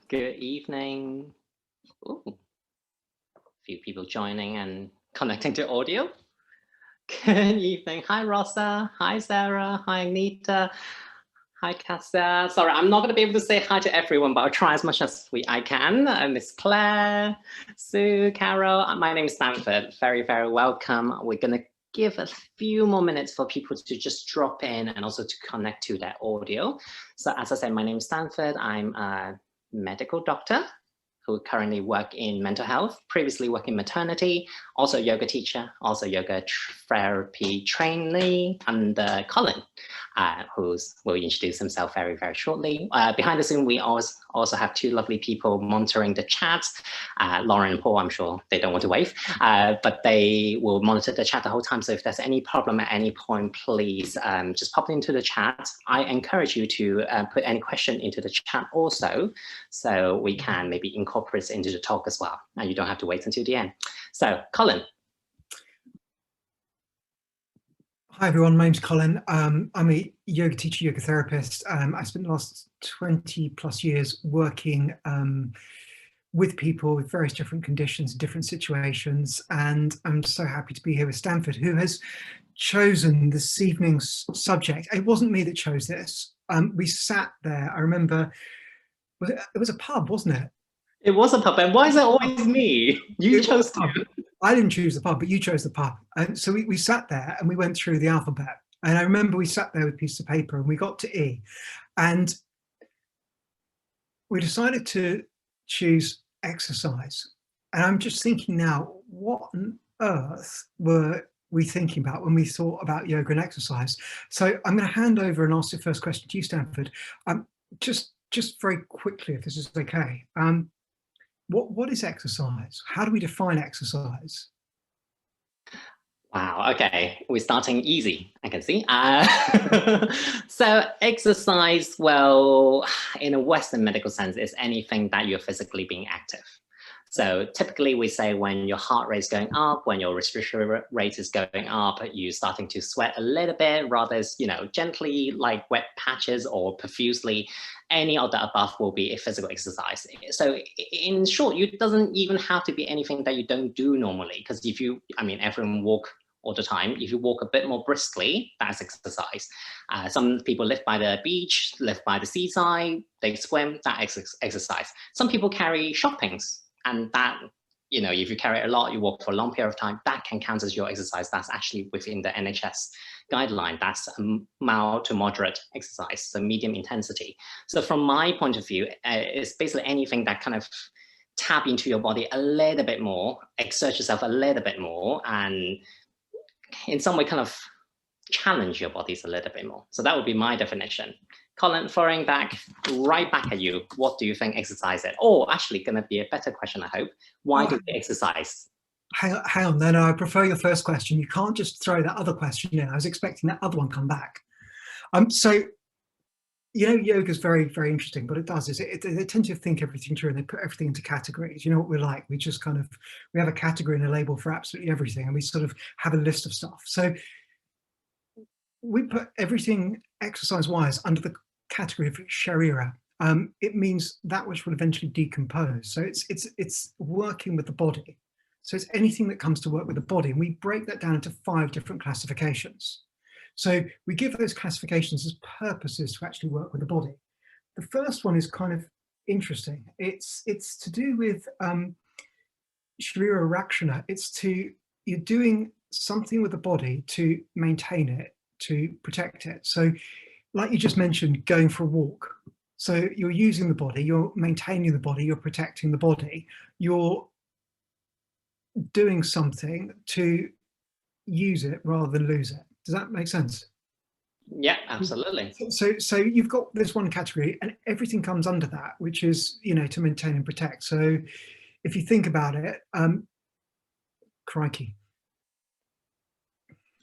Good evening. Ooh, a few people joining and connecting to audio. Good evening. Hi, Rosa. Hi, Sarah. Hi, Anita. Hi, Casa. Sorry, I'm not going to be able to say hi to everyone, but I'll try as much as I can. Miss Claire, Sue, Carol. My name is Stanford. Very, very welcome. We're going to give a few more minutes for people to just drop in and also to connect to their audio. So as I said, my name is Stanford. I'm a medical doctor who currently work in mental health, previously worked in maternity, also yoga teacher, also yoga therapy trainee under Colin, who will introduce himself very, very shortly. Behind the scene, we also have two lovely people monitoring the chat. Lauren and Paul, I'm sure they don't want to wave, but they will monitor the chat the whole time. So if there's any problem at any point, please just pop it into the chat. I encourage you to put any question into the chat also, so we can maybe incorporate it into the talk as well. And you don't have to wait until the end. So Colin. Hi everyone, my name's Colin. I'm a yoga teacher, yoga therapist. I spent the last 20 plus years working with people with various different conditions, different situations. And I'm so happy to be here with Stanford, who has chosen this evening's subject. It wasn't me that chose this. We sat there, I remember, it was a pub, wasn't it? It was a pub, and why is it always me? You chose to. I didn't choose the pub, but you chose the pub. And so we sat there and we went through the alphabet. And I remember we sat there with a piece of paper and we got to E. And we decided to choose exercise. And I'm just thinking now, what on earth were we thinking about when we thought about yoga and exercise? So I'm going to hand over and ask the first question to you, Stanford. Just very quickly, if this is okay. What is exercise? How do we define exercise? Wow, okay, we're starting easy, I can see. So exercise, well, in a Western medical sense, is anything that you're physically being active. So typically we say when your heart rate is going up, when your respiratory rate is going up, you're starting to sweat a little bit, rather, gently like wet patches or profusely. Any of the above will be a physical exercise. So in short, it doesn't even have to be anything that you don't do normally. Because everyone walk all the time. If you walk a bit more briskly, that's exercise. Some people live by the beach, live by the seaside, they swim, that's exercise. Some people carry shoppings. And that, if you carry it a lot, you walk for a long period of time, that can count as your exercise. That's actually within the NHS guideline. That's a mild to moderate exercise, so medium intensity. So from my point of view, it's basically anything that kind of tap into your body a little bit more, exert yourself a little bit more, and in some way kind of challenge your bodies a little bit more. So that would be my definition. Colin, throwing right back at you, what do you think exercise is? Or actually going to be a better question, I hope. Why do we exercise? Hang on, no, I prefer your first question. You can't just throw that other question in. I was expecting that other one come back. So, yoga is very, very interesting. What it does is they tend to think everything through and they put everything into categories. You know what we're like? We just we have a category and a label for absolutely everything. And we sort of have a list of stuff. So we put everything exercise-wise under the category of sharira. It means that which will eventually decompose. So it's working with the body. So it's anything that comes to work with the body. And we break that down into 5 different classifications. So we give those classifications as purposes to actually work with the body. The first one is kind of interesting. It's to do with sharira rakshana. You're doing something with the body to maintain it, to protect it. So like you just mentioned, going for a walk. So you're using the body, you're maintaining the body, you're protecting the body, you're doing something to use it rather than lose it. Does that make sense? Yeah, absolutely. So you've got this one category and everything comes under that, which is, to maintain and protect. So if you think about it, crikey.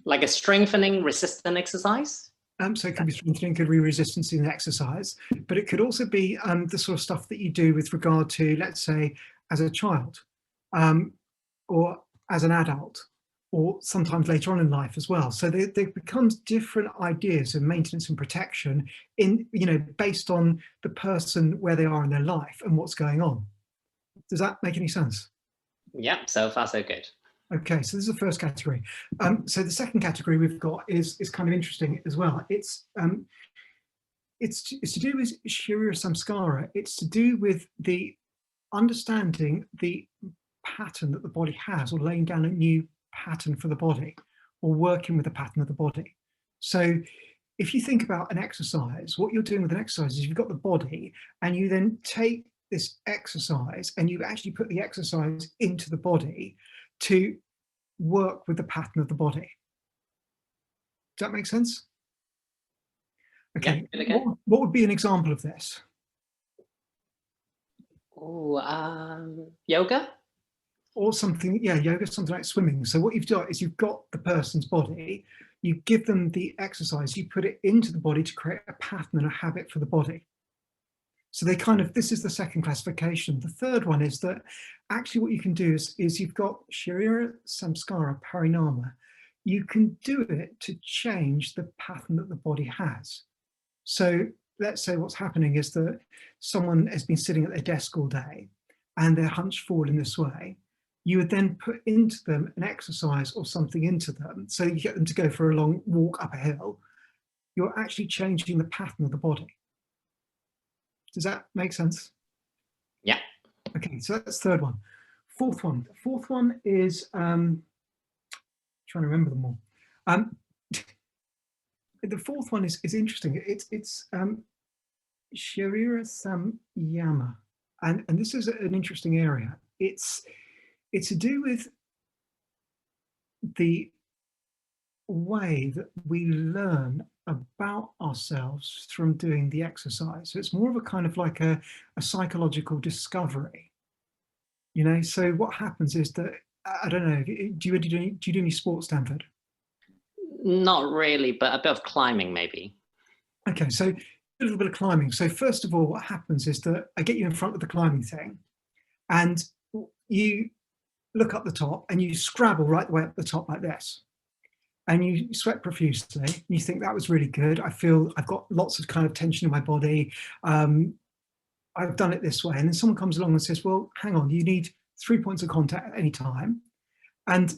Like a strengthening resistant exercise? So it could be strengthening, could be resistance in exercise, but it could also be the sort of stuff that you do with regard to, let's say, as a child or as an adult. or sometimes later on in life as well. So there becomes different ideas of maintenance and protection in, based on the person, where they are in their life and what's going on. Does that make any sense? Yeah, so far so good. Okay, so this is the first category. So the second category we've got is kind of interesting as well. It's to do with Shirira Samskara. It's to do with the understanding the pattern that the body has, or laying down a new pattern for the body, or working with the pattern of the body. So if you think about an exercise, what you're doing with an exercise is you've got the body, and you then take this exercise and you actually put the exercise into the body to work with the pattern of the body. Does that make sense? Okay, Yeah, what would be an example of this? Oh, yoga? Or something, yeah, yoga, something like swimming. So what you've got is you've got the person's body, you give them the exercise, you put it into the body to create a pattern and a habit for the body. So they kind of, this is the second classification. The third one is that actually what you can do is you've got Shirira Samskara Parinama. You can do it to change the pattern that the body has. So let's say what's happening is that someone has been sitting at their desk all day and they're hunched forward in this way. You would then put into them an exercise or something into them. So you get them to go for a long walk up a hill. You're actually changing the pattern of the body. Does that make sense? Yeah. Okay, so that's the third one. Fourth one is, trying to remember them all. The fourth one is interesting. It's Sharira Samyama. And this is an interesting area. It's to do with the way that we learn about ourselves from doing the exercise. So it's more of a kind of like a psychological discovery, So what happens is that, I don't know, do you do any sports, Stanford? Not really, but a bit of climbing maybe. Okay, so a little bit of climbing. So first of all, what happens is that I get you in front of the climbing thing, and you look up the top and you scrabble right the way up the top like this. And you sweat profusely, and you think that was really good. I feel I've got lots of kind of tension in my body. I've done it this way. And then someone comes along and says, well, hang on, you need 3 points of contact at any time. And,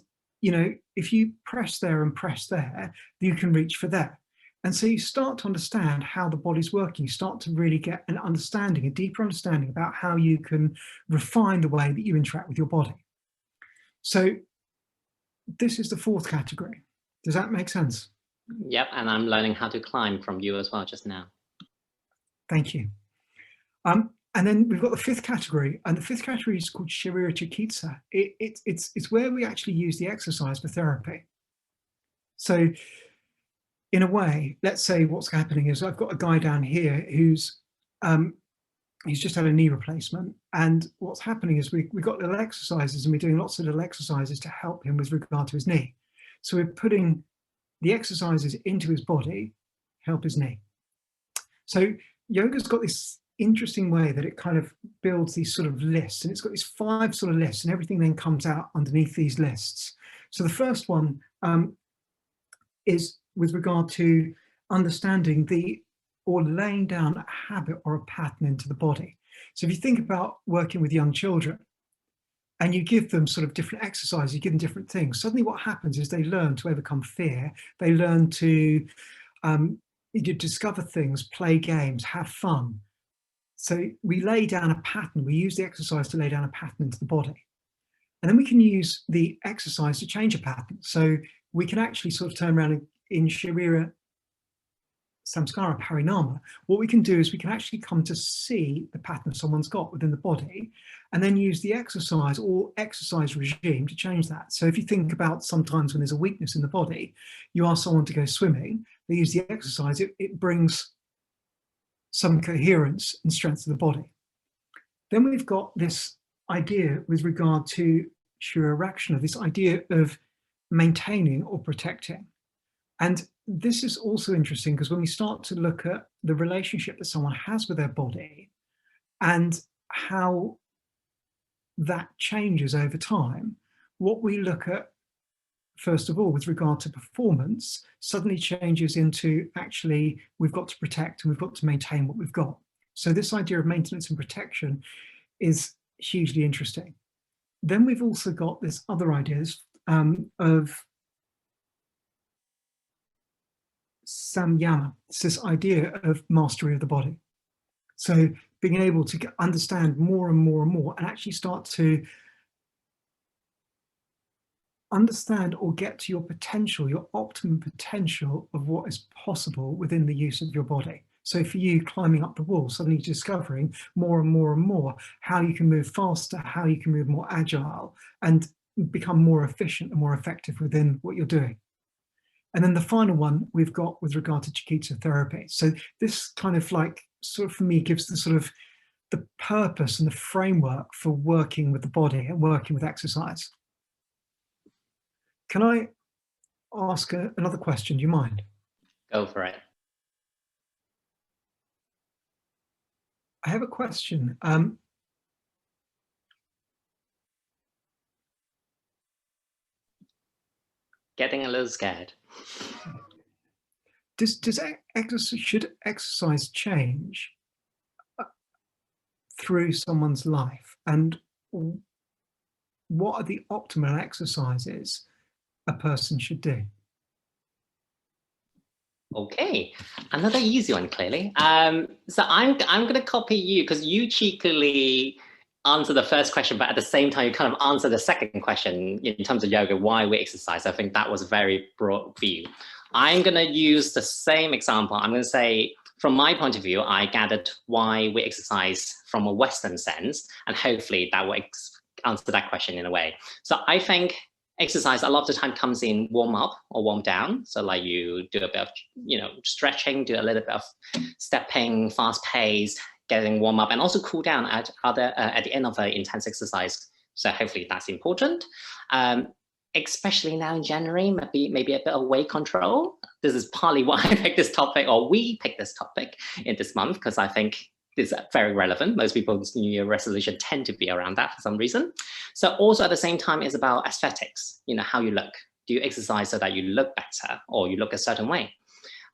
if you press there and press there, you can reach for there. And so you start to understand how the body's working. You start to really get an understanding, a deeper understanding about how you can refine the way that you interact with your body. So this is the fourth category. Does that make sense? Yep, and I'm learning how to climb from you as well just now. Thank you. And then we've got the fifth category, and the fifth category is called Shirira Chikitsa. It's where we actually use the exercise for therapy. So in a way, let's say what's happening is I've got a guy down here who's he's just had a knee replacement, and what's happening is we've got little exercises, and we're doing lots of little exercises to help him with regard to his knee. So we're putting the exercises into his body, help his knee. So yoga's got this interesting way that it kind of builds these sort of lists, and it's got these 5 sort of lists, and everything then comes out underneath these lists. So the first one is with regard to understanding or laying down a habit or a pattern into the body. So if you think about working with young children, and you give them sort of different exercises, you give them different things, suddenly what happens is they learn to overcome fear. They learn to discover things, play games, have fun. So we lay down a pattern. We use the exercise to lay down a pattern into the body. And then we can use the exercise to change a pattern. So we can actually sort of turn around in Shirira Samskara Parinama. What we can do is we can actually come to see the pattern someone's got within the body, and then use the exercise or exercise regime to change that. So if you think about sometimes when there's a weakness in the body, you ask someone to go swimming, they use the exercise, it brings some coherence and strength to the body. Then we've got this idea with regard to Shiriraksana, this idea of maintaining or protecting. And this is also interesting because when we start to look at the relationship that someone has with their body and how that changes over time, what we look at first of all, with regard to performance, suddenly changes into actually, we've got to protect and we've got to maintain what we've got. So this idea of maintenance and protection is hugely interesting. Then we've also got this other ideas of samyama. It's this idea of mastery of the body. So being able to understand more and more and more and actually start to understand or get to your potential, your optimum potential of what is possible within the use of your body. So for you, climbing up the wall, suddenly discovering more and more and more how you can move faster, how you can move more agile, and become more efficient and more effective within what you're doing. And then the final one we've got with regard to Chiquita therapy. So this kind of like, sort of for me, gives the sort of the purpose and the framework for working with the body and working with exercise. Can I ask another question? Do you mind? Go for it. I have a question. Getting a little scared. Should exercise change through someone's life? And what are the optimal exercises a person should do? Okay, another easy one, clearly. So I'm going to copy you because you cheekily answer the first question, but at the same time, you kind of answer the second question in terms of yoga, why we exercise. I think that was a very broad view. I'm going to use the same example. I'm going to say, from my point of view, I gathered why we exercise from a Western sense, and hopefully that will answer that question in a way. So I think exercise a lot of the time comes in warm up or warm down. So like you do a bit of, stretching, do a little bit of stepping, fast paced, getting warm up, and also cool down at the end of an intense exercise. So hopefully that's important. Especially now in January, maybe a bit of weight control. This is partly why I picked this topic, or we picked this topic in this month, because I think it's very relevant. Most people's New Year resolution tend to be around that for some reason. So also at the same time, it's about aesthetics, how you look. Do you exercise so that you look better or you look a certain way?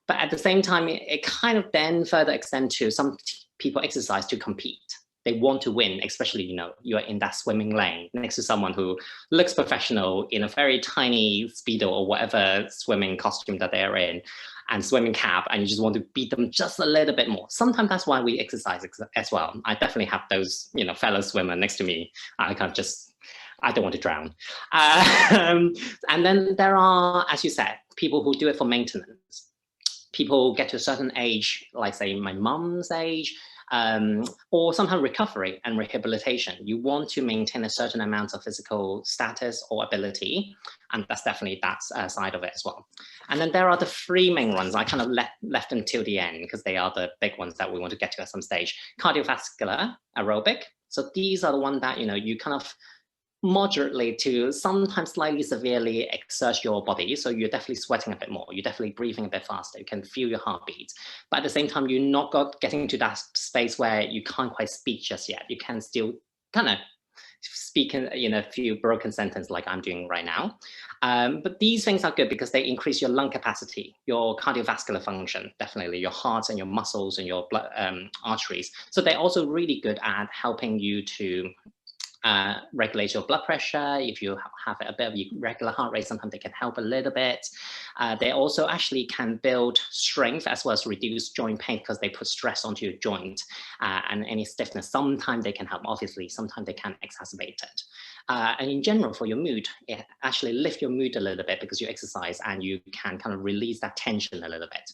But at the same time, it kind of then further extends to some people exercise to compete. They want to win, especially, you're in that swimming lane next to someone who looks professional in a very tiny Speedo or whatever swimming costume that they're in, and swimming cap, and you just want to beat them just a little bit more. Sometimes that's why we exercise as well. I definitely have those, fellow swimmer next to me. I don't want to drown. And then there are, as you said, people who do it for maintenance. People get to a certain age, like say my mom's age, or sometimes recovery and rehabilitation. You want to maintain a certain amount of physical status or ability, and that's definitely that side of it as well. And then there are the three main ones. I kind of left them till the end because they are the big ones that we want to get to at some stage. Cardiovascular, aerobic. So these are the ones that, you kind of moderately to sometimes slightly severely exert your body. So you're definitely sweating a bit more. You're definitely breathing a bit faster. You can feel your heartbeat. But at the same time, you're not getting to that space where you can't quite speak just yet. You can still kind of speak in a few broken sentences like I'm doing right now. But these things are good because they increase your lung capacity, your cardiovascular function, definitely your heart and your muscles and your blood arteries. So they're also really good at helping you to regulate your blood pressure. If you have a bit of irregular heart rate, sometimes they can help a little bit. They also actually can build strength as well as reduce joint pain because they put stress onto your joint and any stiffness. Sometimes they can help, obviously, sometimes they can exacerbate it. And in general, for your mood, it actually lift your mood a little bit because you exercise and you can kind of release that tension a little bit.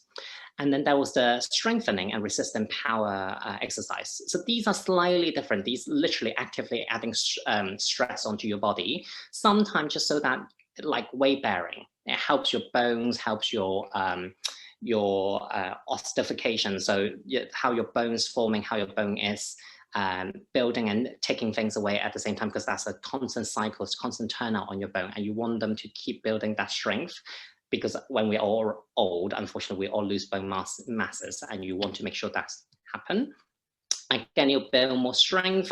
And then there was the strengthening and resistant power exercise. So these are slightly different. These literally actively adding stress onto your body, sometimes just so that, like weight bearing, it helps your bones, helps your ossification. So how your bones forming, how your bone is building and taking things away at the same time, because that's a constant cycle, it's constant turnout on your bone, and you want them to keep building that strength. Because when we're all old, unfortunately, we all lose bone masses, and you want to make sure that's happen. Again, you'll build more strength,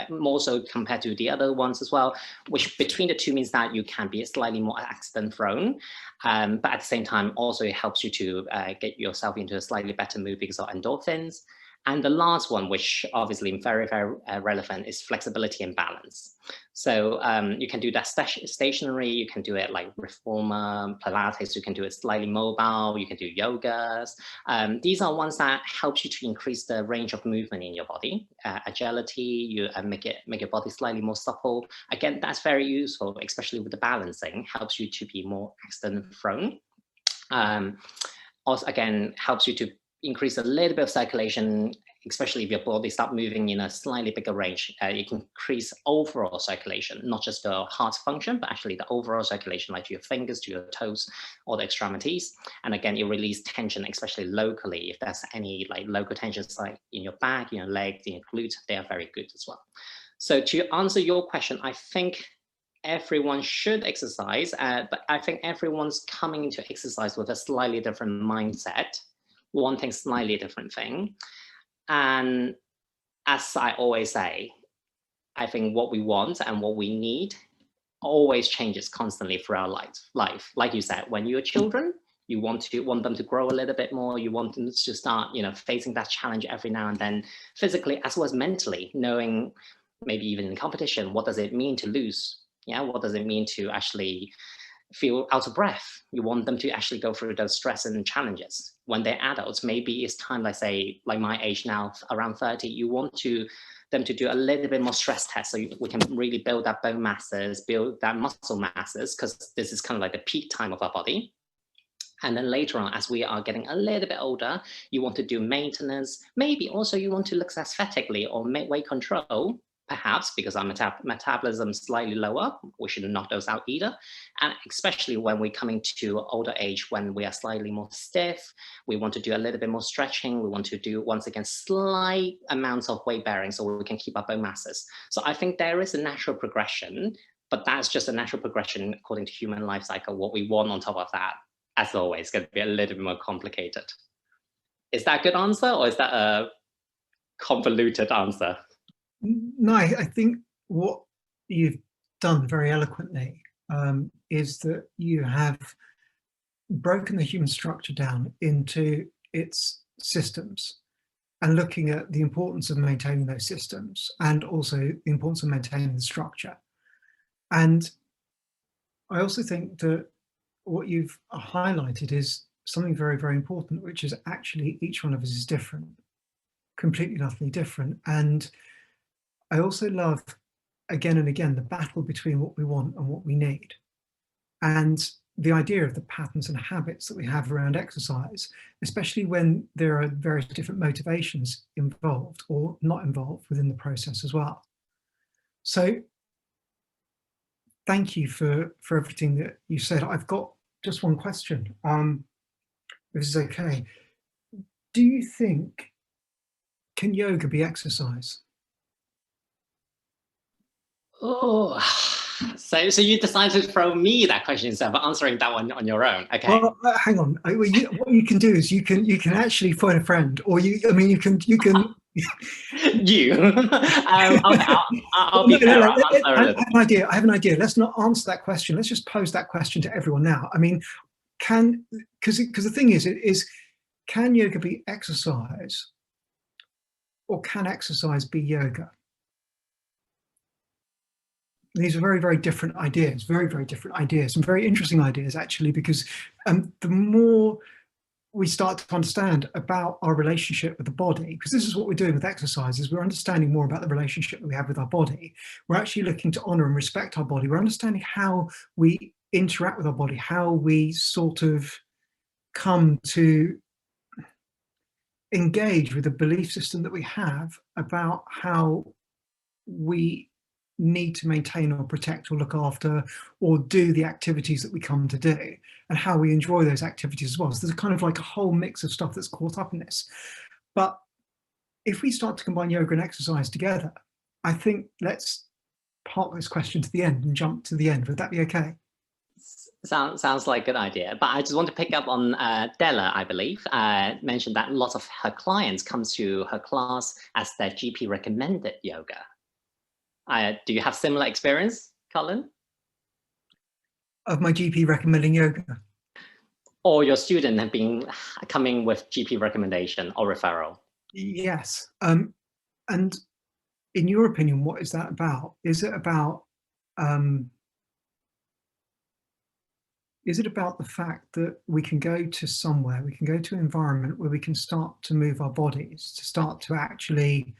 more so compared to the other ones as well, which between the two means that you can be slightly more accident prone. But at the same time, also it helps you to get yourself into a slightly better mood because of endorphins. And the last one, which obviously very, very relevant, is flexibility and balance. So you can do that stationary, you can do it like reformer, Pilates, you can do it slightly mobile, you can do yogas. These are ones that helps you to increase the range of movement in your body, agility, you make your body slightly more supple. Again, that's very useful, especially with the balancing, helps you to be more accident prone. Also, again, helps you to increase a little bit of circulation, especially if your body start moving in a slightly bigger range. You can increase overall circulation, not just the heart function, but actually the overall circulation, like to your fingers, to your toes, or the extremities. And again, it releases tension, especially locally. If there's any like local tensions like in your back, in your legs, in your glutes, they are very good as well. So to answer your question, I think everyone should exercise, but I think everyone's coming into exercise with a slightly different mindset, wanting slightly different thing. And as I always say, I think what we want and what we need always changes constantly throughout life. Like you said, when you're children, you want them to grow a little bit more. You want them to start, facing that challenge every now and then, physically as well as mentally, knowing maybe even in competition, what does it mean to lose? Yeah, what does it mean to actually feel out of breath? You want them to actually go through those stress and challenges. When they're adults, maybe it's time, like say, like my age now, around 30, you want them to do a little bit more stress test so we can really build that bone masses, build that muscle masses, because this is kind of like the peak time of our body. And then later on, as we are getting a little bit older, you want to do maintenance. Maybe also you want to look aesthetically or weight control, perhaps because our metabolism is slightly lower. We should knock those out either. And especially when we're coming to older age, when we are slightly more stiff, we want to do a little bit more stretching. We want to do, once again, slight amounts of weight bearing so we can keep our bone masses. So I think there is a natural progression, but that's just a natural progression according to human life cycle. What we want on top of that, as always, going to be a little bit more complicated. Is that a good answer, or is that a convoluted answer? No, I think what you've done very eloquently is that you have broken the human structure down into its systems and looking at the importance of maintaining those systems and also the importance of maintaining the structure. And I also think that what you've highlighted is something very, very important, which is actually each one of us is different, completely and utterly different. And I also love, again and again, the battle between what we want and what we need. And the idea of the patterns and habits that we have around exercise, especially when there are various different motivations involved or not involved within the process as well. So thank you for everything that you said. I've got just one question, if this is okay. Do you think, can yoga be exercise? Oh, so you decided to throw me that question instead of answering that one on your own. Okay. Well, hang on. What you can do is you can actually phone a friend, or you can. You. Okay, I'll be fair. I have an idea. Let's not answer that question. Let's just pose that question to everyone now. I mean, because the thing is, can yoga be exercise, or can exercise be yoga? These are very, very different ideas, very, very different ideas, and very interesting ideas, actually, because the more we start to understand about our relationship with the body, because this is what we're doing with exercise, is we're understanding more about the relationship that we have with our body. We're actually looking to honor and respect our body. We're understanding how we interact with our body, how we sort of come to engage with the belief system that we have about how we need to maintain or protect or look after or do the activities that we come to do, and how we enjoy those activities as well. So there's kind of like a whole mix of stuff that's caught up in this. But if we start to combine yoga and exercise together, I think let's park this question to the end and jump to the end. Would that be okay? Sounds like a good idea. But I just want to pick up on Della, I believe, mentioned that lots of her clients come to her class as their GP recommended yoga. Do you have similar experience, Colin? Of my GP recommending yoga? Or your student have been coming with GP recommendation or referral? Yes. And in your opinion, what is that about? Is it about the fact that we can go to somewhere, we can go to an environment where we can start to move our bodies, to start to actually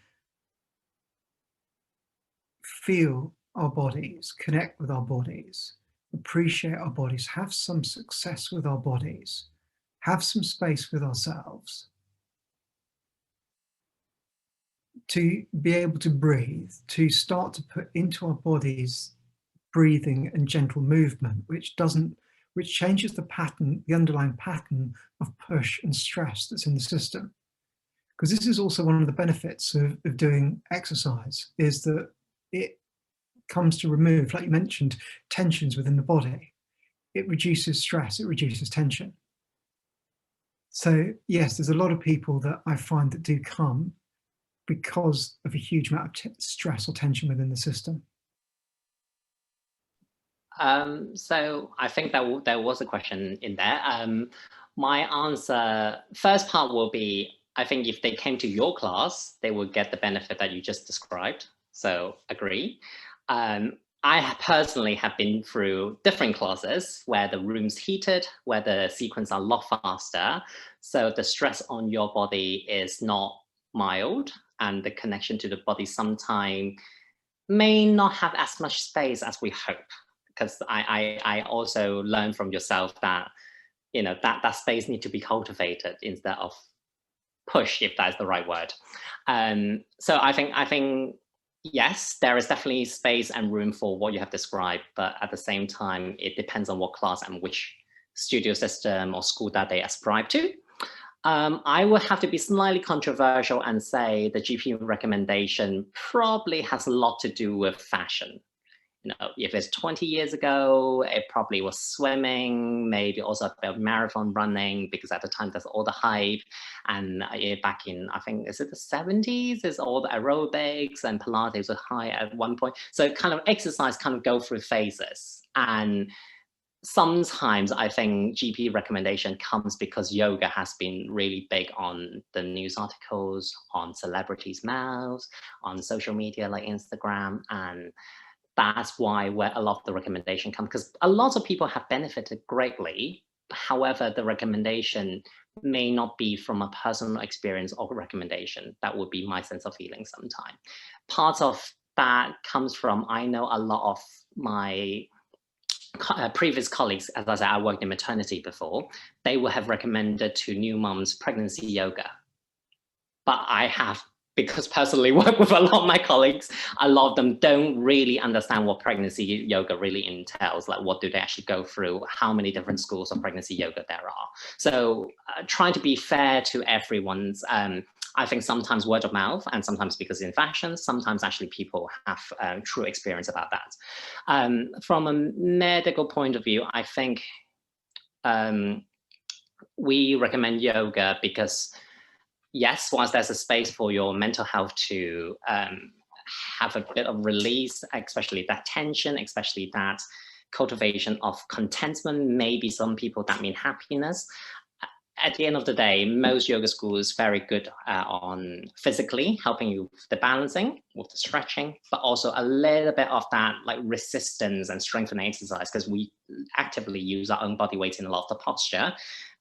feel our bodies, connect with our bodies, appreciate our bodies, have some success with our bodies, have some space with ourselves, to be able to breathe, to start to put into our bodies breathing and gentle movement, which changes the pattern, the underlying pattern of push and stress that's in the system. Because this is also one of the benefits of doing exercise, is that it comes to remove, like you mentioned, tensions within the body. It reduces stress, it reduces tension. So yes, there's a lot of people that I find that do come because of a huge amount of stress or tension within the system. So I think that there was a question in there. My answer, first part will be, I think if they came to your class, they would get the benefit that you just described. So agree. I personally have been through different classes where the room's heated, where the sequence are a lot faster. So the stress on your body is not mild, and the connection to the body sometimes may not have as much space as we hope. Because I also learned from yourself that, that space needs to be cultivated instead of push, if that's the right word. So I think yes, there is definitely space and room for what you have described, but at the same time, it depends on what class and which studio system or school that they ascribe to. I would have to be slightly controversial and say the GP recommendation probably has a lot to do with fashion. If it's 20 years ago, it probably was swimming, maybe also a bit of marathon running, because at the time there's all the hype. And back in, I think, is it the 70s? Is all the aerobics and Pilates were high at one point. So kind of exercise kind of go through phases. And sometimes I think GP recommendation comes because yoga has been really big on the news articles, on celebrities' mouths, on social media like Instagram, and that's where a lot of the recommendation comes, because a lot of people have benefited greatly. However, the recommendation may not be from a personal experience or recommendation. That would be my sense of feeling sometimes. Part of that comes from, I know a lot of my previous colleagues, as I said, I worked in maternity before, they would have recommended to new moms pregnancy yoga. But I have, because personally work with a lot of my colleagues, a lot of them don't really understand what pregnancy yoga really entails. Like, what do they actually go through? How many different schools of pregnancy yoga there are? So trying to be fair to everyone's, I think sometimes word of mouth, and sometimes because in fashion, sometimes actually people have true experience about that. From a medical point of view, I think we recommend yoga because, yes, once there's a space for your mental health to have a bit of release, especially that tension, especially that cultivation of contentment, maybe some people that mean happiness. At the end of the day, most yoga schools very good on physically helping you with the balancing, with the stretching, but also a little bit of that like resistance and strengthening exercise, because we actively use our own body weight in a lot of the posture.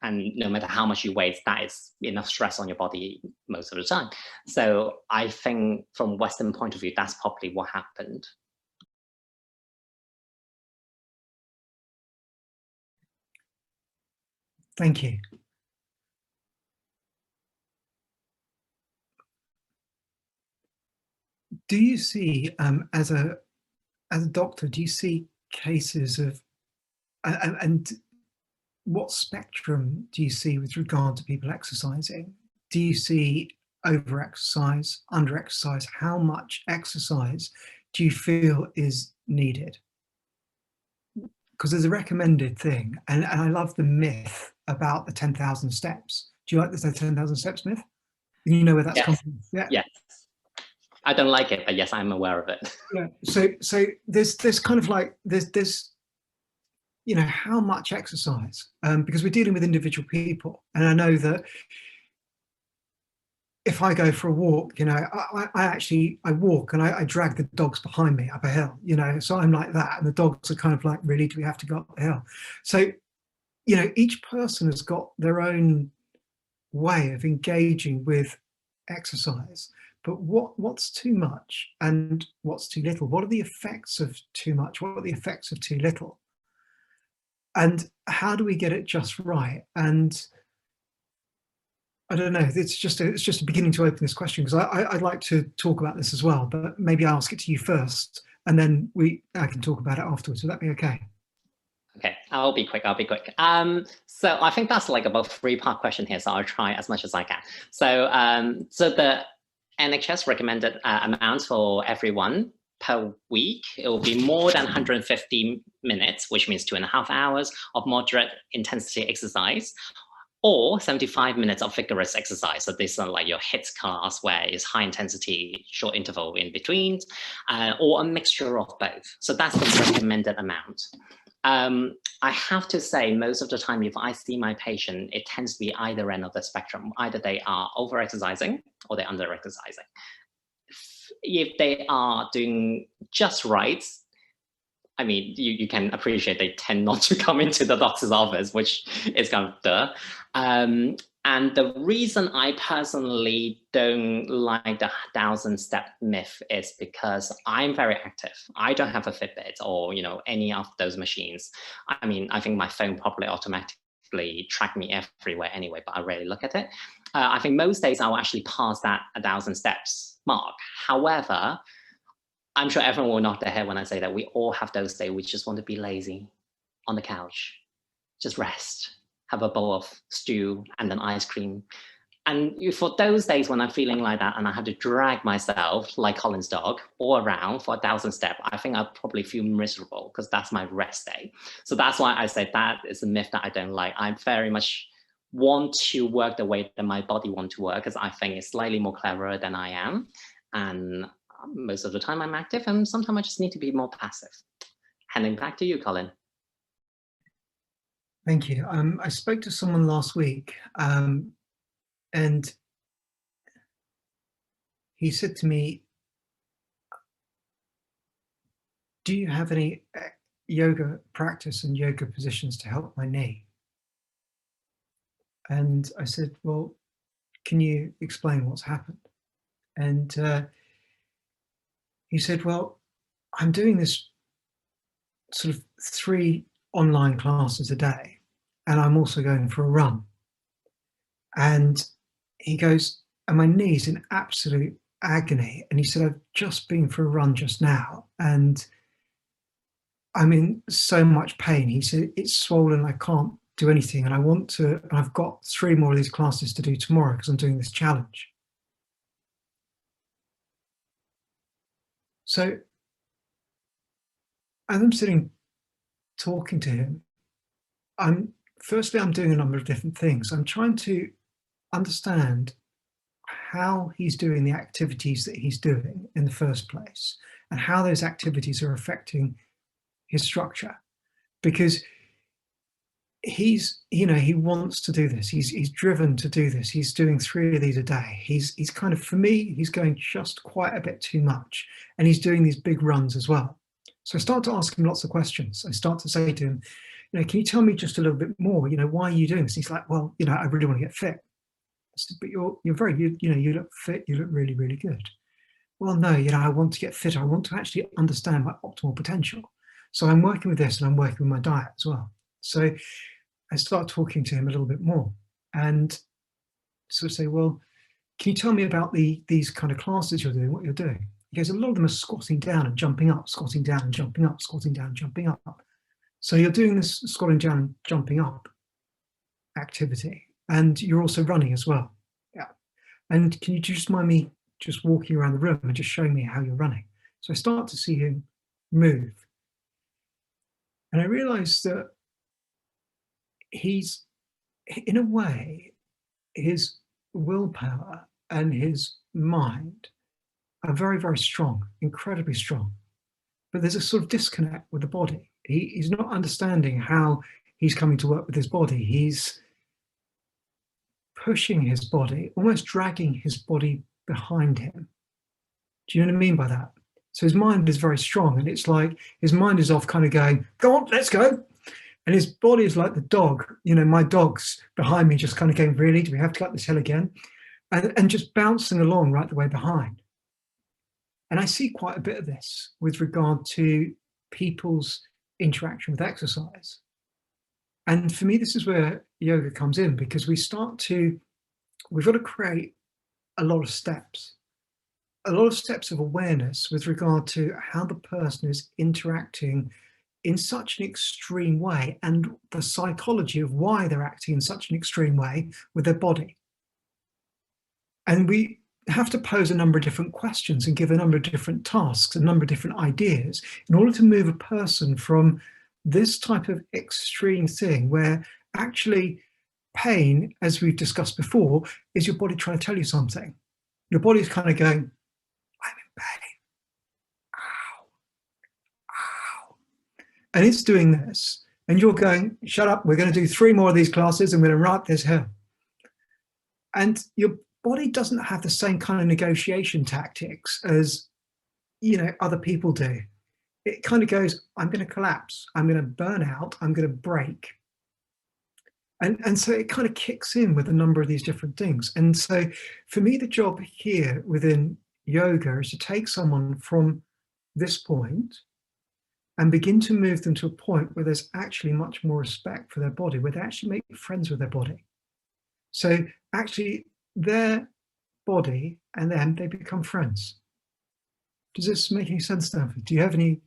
And no matter how much you weigh, that is enough stress on your body most of the time. So I think from Western point of view, that's probably what happened. Thank you. Do you see, as a doctor, do you see cases of, and what spectrum do you see with regard to people exercising? Do you see over-exercise, under-exercise? How much exercise do you feel is needed? because there's a recommended thing, and I love the myth about the 10,000 steps. Do you like the 10,000 steps myth? You know where that's come Yes, from? Yeah. yes. I don't like it, but yes, I'm aware of it. Yeah. So there's kind of like there's you know, how much exercise, because we're dealing with individual people, and I know that if I go for a walk, you know, I actually walk and I drag the dogs behind me up a hill, you know, so I'm like that, and the dogs are kind of like, really, do we have to go up the hill? So, you know, each person has got their own way of engaging with exercise, but what's too much and what's too little? What are the effects of too much? What are the effects of too little? And how do we get it just right? And I don't know. It's just beginning to open this question, because I'd like to talk about this as well, but maybe I'll ask it to you first, and then I can talk about it afterwards. Would that be okay? Okay, I'll be quick. So I think that's like about three-part question here. So I'll try as much as I can. So so the NHS recommended amount for everyone per week, it will be more than 150 minutes, which means 2.5 hours of moderate intensity exercise, or 75 minutes of vigorous exercise. So these are like your HIIT class, where it's high intensity, short interval in between, or a mixture of both. So that's the recommended amount. I have to say, most of the time, if I see my patient, it tends to be either end of the spectrum. Either they are over-exercising or they're under-exercising. If they are doing just right, I mean, you can appreciate they tend not to come into the doctor's office, which is kind of duh. And the reason I personally don't like the 1,000-step myth is because I'm very active. I don't have a Fitbit or, you know, any of those machines. I mean, I think my phone probably automatically track me everywhere anyway, but I rarely look at it. I think most days I'll actually pass that 1,000 steps mark. However, I'm sure everyone will nod their head when I say that we all have those days we just want to be lazy on the couch, just rest, have a bowl of stew and then ice cream. And for those days when I'm feeling like that and I have to drag myself, like Colin's dog, all around for 1,000 steps, I think I'll probably feel miserable, because that's my rest day. So that's why I say that is a myth that I don't like. I very much want to work the way that my body wants to work, because I think it's slightly more cleverer than I am. And most of the time I'm active, and sometimes I just need to be more passive. Handing back to you, Colin. Thank you. I spoke to someone last week, and he said to me, do you have any yoga practice and yoga positions to help my knee? And I said, well, can you explain what's happened? And he said, well, I'm doing this sort of 3 online classes a day, and I'm also going for a run. And he goes, and my knee's in absolute agony. And he said, I've just been for a run just now, and I'm in so much pain. He said, it's swollen, I can't do anything, and I want to, and I've got 3 more of these classes to do tomorrow because I'm doing this challenge. So as I'm sitting talking to him, firstly, I'm doing a number of different things. I'm trying to understand how he's doing the activities that he's doing in the first place, and how those activities are affecting his structure. Because he's, you know, he wants to do this. He's driven to do this. He's doing 3 of these a day. He's kind of, for me, he's going just quite a bit too much. And he's doing these big runs as well. So I start to ask him lots of questions. I start to say to him, you know, can you tell me just a little bit more? You know, why are you doing this? And he's like, well, you know, I really want to get fit. I said, but you're very, you know, you look fit. You look really, really good. Well, no, you know, I want to get fitter. I want to actually understand my optimal potential. So I'm working with this, and I'm working with my diet as well. So I start talking to him a little bit more, and sort of say, well, can you tell me about these kind of classes you're doing, what you're doing? He goes, a lot of them are squatting down and jumping up, squatting down and jumping up, squatting down and jumping up. So you're doing this squatting down and jumping up activity, and you're also running as well. Yeah. And can you just mind me just walking around the room and just showing me how you're running? So I start to see him move. And I realized that he's, in a way, his willpower and his mind are very, very strong, incredibly strong. But there's a sort of disconnect with the body. He's not understanding how he's coming to work with his body. He's pushing his body, almost dragging his body behind him. Do you know what I mean by that? So his mind is very strong, and it's like his mind is off kind of going, go on, let's go. And his body is like the dog. You know, my dog's behind me just kind of going, really, do we have to go up this hill again? And just bouncing along right the way behind. And I see quite a bit of this with regard to people's interaction with exercise. And for me, this is where yoga comes in, because we've got to create a lot of steps of awareness with regard to how the person is interacting in such an extreme way, and the psychology of why they're acting in such an extreme way with their body. And we have to pose a number of different questions and give a number of different tasks, a number of different ideas, in order to move a person from this type of extreme thing, where actually pain, as we've discussed before, is your body trying to tell you something. Your body's kind of going, I'm in pain. Ow. Ow. And it's doing this. And you're going, shut up, we're going to do 3 more of these classes and we're going to run up this hill. And your body doesn't have the same kind of negotiation tactics as, you know, other people do. It kind of goes, I'm going to collapse, I'm going to burn out, I'm going to break. And so it kind of kicks in with a number of these different things. And so for me, the job here within yoga is to take someone from this point and begin to move them to a point where there's actually much more respect for their body, where they actually make friends with their body. So actually their body and them, they become friends. Does this make any sense, Stanford? Do you have any?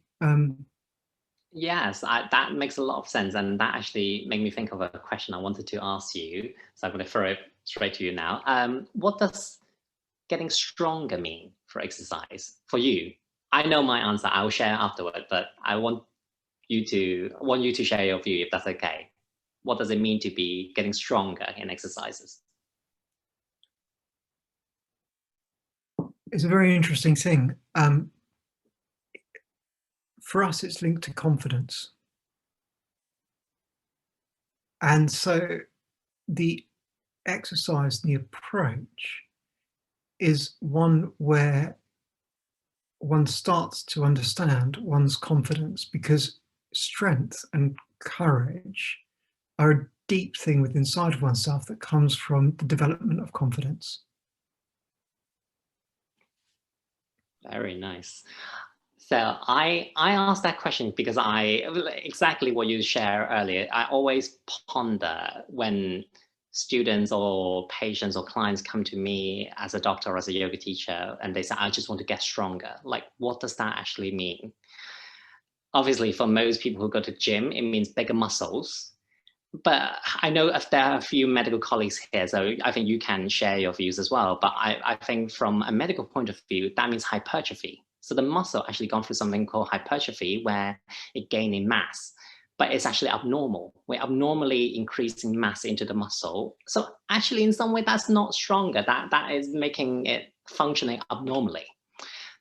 Yes, that makes a lot of sense. And that actually made me think of a question I wanted to ask you. So I'm going to throw it straight to you now. What does getting stronger mean for exercise for you? I know my answer, I'll share afterward, but I want you to share your view, if that's okay. What does it mean to be getting stronger in exercises? It's a very interesting thing. For us, it's linked to confidence. And so the exercise, the approach, is one where one starts to understand one's confidence, because strength and courage are a deep thing within inside of oneself that comes from the development of confidence. Very nice. So I asked that question because exactly what you shared earlier, I always ponder when students or patients or clients come to me as a doctor or as a yoga teacher, and they say, I just want to get stronger. Like, what does that actually mean? Obviously, for most people who go to gym, it means bigger muscles. But I know if there are a few medical colleagues here, so I think you can share your views as well. But I think from a medical point of view, that means hypertrophy. So the muscle actually gone through something called hypertrophy, where it gains in mass, but it's actually abnormal. We're abnormally increasing mass into the muscle. So actually, in some way, that's not stronger. That is making it functioning abnormally.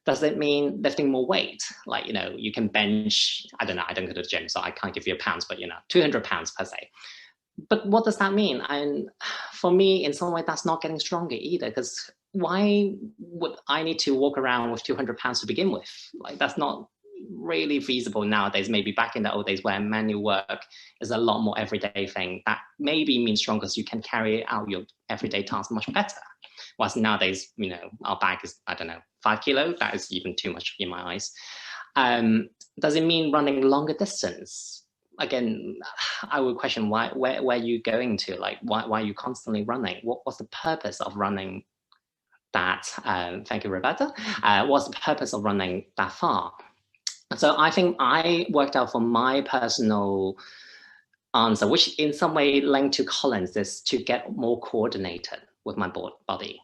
Does it mean lifting more weight? Like, you know, you can bench, I don't know, I don't go to the gym, so I can't give you pounds, but, you know, 200 pounds per se. But what does that mean? And for me, in some way, that's not getting stronger either, because why would I need to walk around with 200 pounds to begin with? Like, that's not really feasible nowadays. Maybe back in the old days where manual work is a lot more everyday thing, that maybe means stronger because you can carry out your everyday tasks much better. Whilst nowadays, you know, our bag is, I don't know, 5 kilos. That is even too much in my eyes. Does it mean running longer distance? Again, I would question where are you going to? Like, why are you constantly running? What's the purpose of running that? Thank you, Roberta. What's the purpose of running that far? So I think I worked out for my personal answer, which in some way linked to Colin's, is to get more coordinated with my body.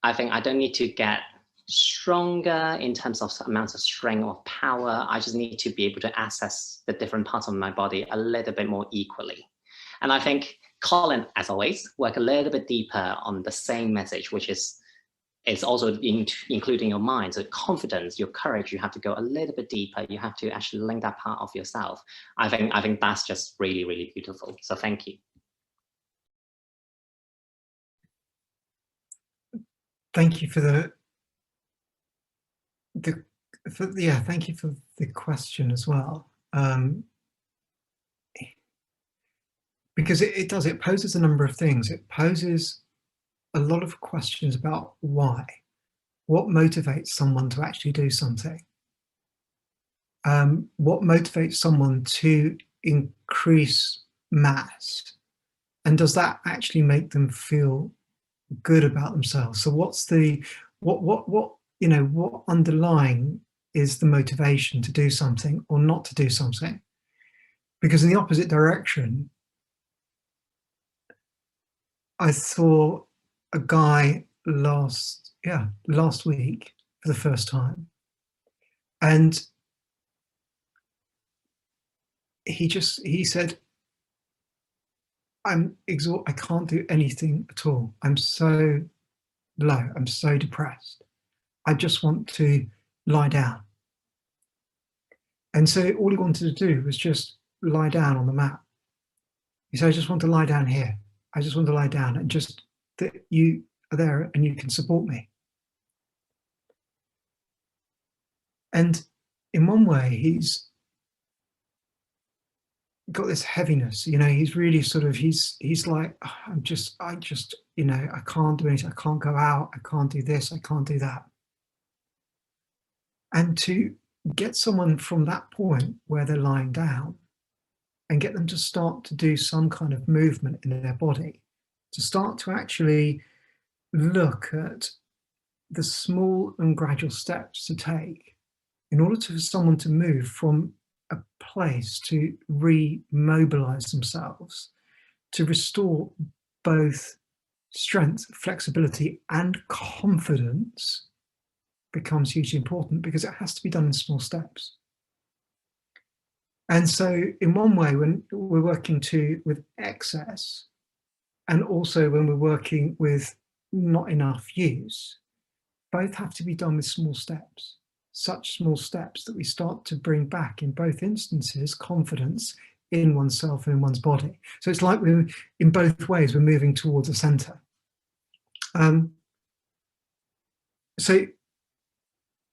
I think I don't need to get stronger in terms of amounts of strength or power. I just need to be able to access the different parts of my body a little bit more equally. And I think Colin, as always, work a little bit deeper on the same message, which is also including your mind. So confidence, your courage, you have to go a little bit deeper. You have to actually link that part of yourself. I think that's just really, really beautiful. So thank you. Thank you for thank you for the question as well. Because it poses a number of things. It poses a lot of questions about why. What motivates someone to actually do something? What motivates someone to increase mass? And does that actually make them feel good about themselves? So what's the, what underlying is the motivation to do something or not to do something? Because in the opposite direction, I saw a guy last week for the first time, and he said, I'm exhausted, I can't do anything at all. I'm so low, I'm so depressed. I just want to lie down. And so all he wanted to do was just lie down on the mat. He said, I just want to lie down here. I just want to lie down and just that you are there and you can support me. And in one way, he's got this heaviness, he's really sort of, he's like, oh, I just, I can't do anything. I can't go out. I can't do this. I can't do that. And to get someone from that point where they're lying down and get them to start to do some kind of movement in their body, to start to actually look at the small and gradual steps to take in order for someone to move from a place to remobilize themselves, to restore both strength, flexibility, and confidence becomes hugely important, because it has to be done in small steps. And so in one way, when we're working with excess, and also when we're working with not enough use, both have to be done with small steps. Such small steps that we start to bring back, in both instances, confidence in oneself and in one's body. So it's like we're, in both ways, we're moving towards a center. So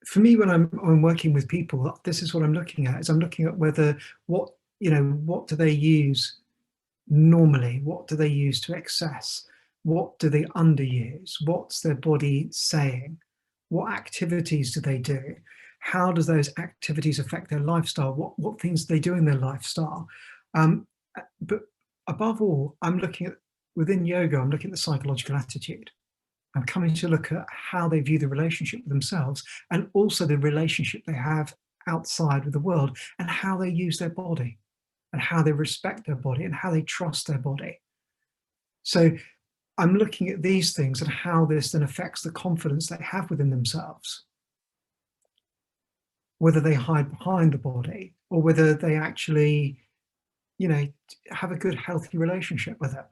for me, when I'm working with people, this is what I'm looking at, is I'm looking at whether what do they use normally? What do they use to excess? What do they underuse? What's their body saying? What activities do they do? How does those activities affect their lifestyle? What things do they do in their lifestyle? But above all, I'm looking at, within yoga, I'm looking at the psychological attitude. I'm coming to look at how they view the relationship with themselves, and also the relationship they have outside with the world, and how they use their body, and how they respect their body, and how they trust their body. So I'm looking at these things and how this then affects the confidence they have within themselves, whether they hide behind the body or whether they actually, have a good, healthy relationship with it.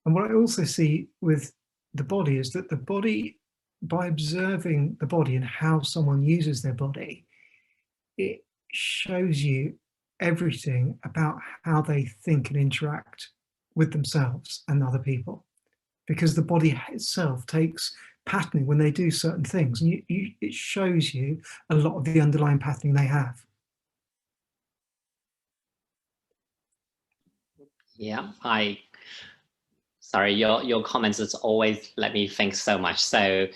And what I also see with the body is that the body, by observing the body and how someone uses their body, it shows you everything about how they think and interact with themselves and other people, because the body itself takes patterning when they do certain things, and it shows you a lot of the underlying patterning they have. Yeah, sorry, your comments has always let me think so much. So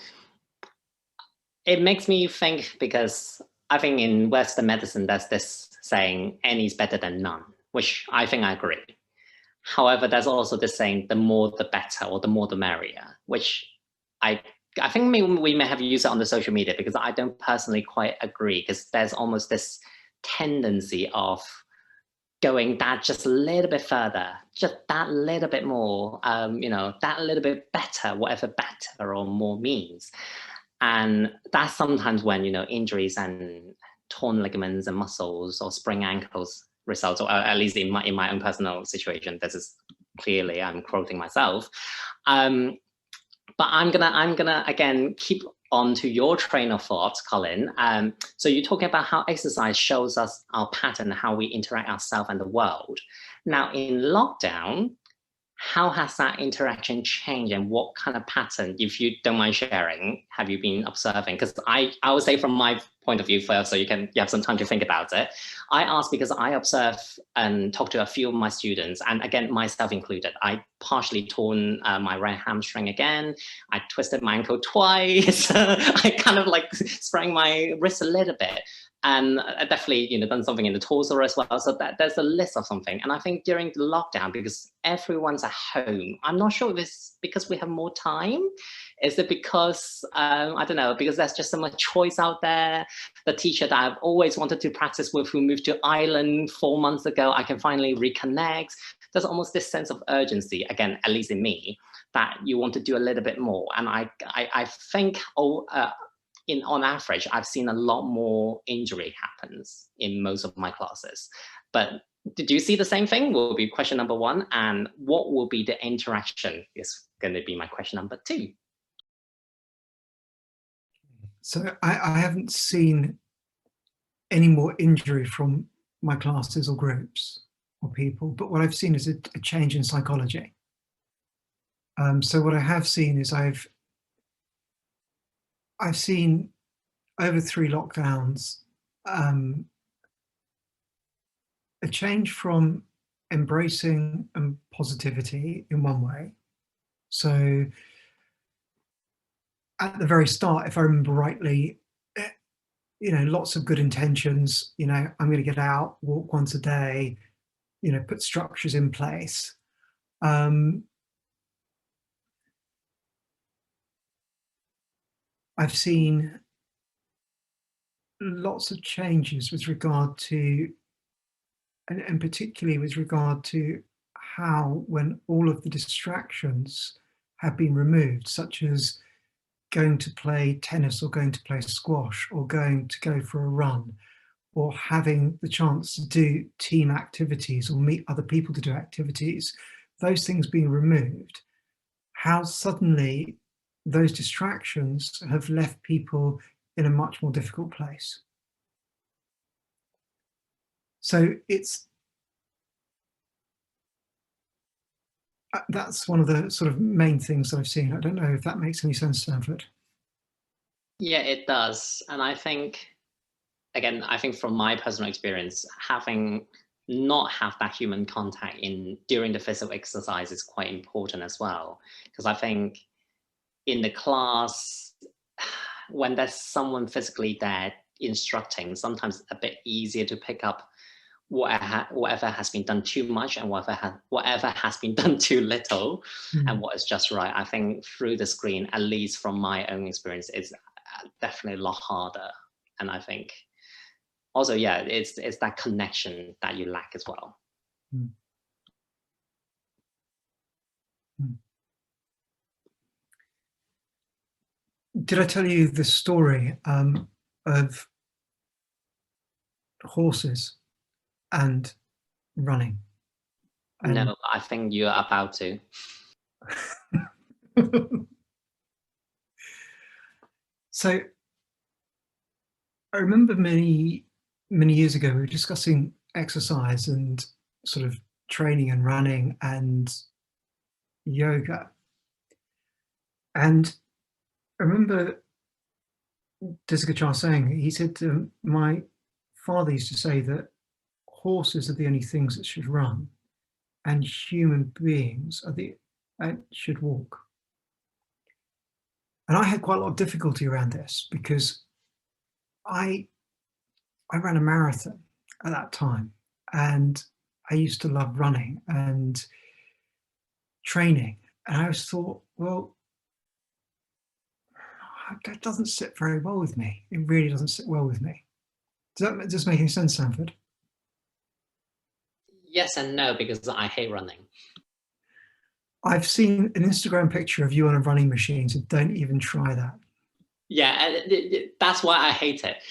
it makes me think, because I think in Western medicine, there's this saying, any is better than none, which I think I agree. However, there's also this saying, the more the better, or the more the merrier, which I think we may have used it on the social media, because I don't personally quite agree, because there's almost this tendency of going that just a little bit further, just that little bit more, that little bit better, whatever better or more means. And that's sometimes when, injuries and torn ligaments and muscles or sprained ankles results, or at least in my own personal situation, this is clearly, I'm quoting myself. But I'm gonna again keep on to your train of thought, Colin. So you're talking about how exercise shows us our pattern, how we interact ourselves and the world. Now in lockdown, how has that interaction changed, and what kind of pattern, if you don't mind sharing, have you been observing? Because I would say from my point of view first, so you have some time to think about it. I ask because I observe and talk to a few of my students, and again, myself included. I partially torn my right hamstring again. I twisted my ankle twice. I kind of like sprained my wrist a little bit. And I definitely, done something in the torso as well. So that there's a list of something. And I think during the lockdown, because everyone's at home, I'm not sure if it's because we have more time. Is it because, I don't know, because there's just so much choice out there. The teacher that I've always wanted to practice with, who moved to Ireland 4 months ago, I can finally reconnect. There's almost this sense of urgency, again, at least in me, that you want to do a little bit more. And I think, on average, I've seen a lot more injury happens in most of my classes. But did you see the same thing? Will be question number one. And what will be the interaction is going to be my question number two. So I haven't seen any more injury from my classes or groups or people, but what I've seen is a change in psychology. So what I have seen is I've seen over 3 lockdowns, a change from embracing positivity in one way. So at the very start, if I remember rightly, lots of good intentions, I'm going to get out, walk once a day, put structures in place. I've seen lots of changes with regard to, and particularly with regard to how, when all of the distractions have been removed, such as going to play tennis or going to play squash or going to go for a run, or having the chance to do team activities or meet other people to do activities, those things being removed, how suddenly those distractions have left people in a much more difficult place. So that's one of the sort of main things that I've seen. I don't know if that makes any sense, Stanford. Yeah, it does. And I think, again, from my personal experience, having not have that human contact during the physical exercise is quite important as well. Because I think in the class, when there's someone physically there instructing, sometimes it's a bit easier to pick up whatever has been done too much and whatever has been done too little, and what is just right. I think through the screen, at least from my own experience, it's definitely a lot harder. And I think also, yeah, it's that connection that you lack as well. Did I tell you the story of horses and running? No, I think you're about to. So I remember many years ago, we were discussing exercise and sort of training and running and yoga. And I remember Desicachar saying, he said, my father used to say that horses are the only things that should run and human beings should walk. And I had quite a lot of difficulty around this because I ran a marathon at that time, and I used to love running and training. And I always thought, well, that doesn't sit very well with me. It really doesn't sit well with me. Does that make any sense, Stanford? Yes and no, because I hate running. I've seen an Instagram picture of you on a running machine, so don't even try that. Yeah, that's why I hate it.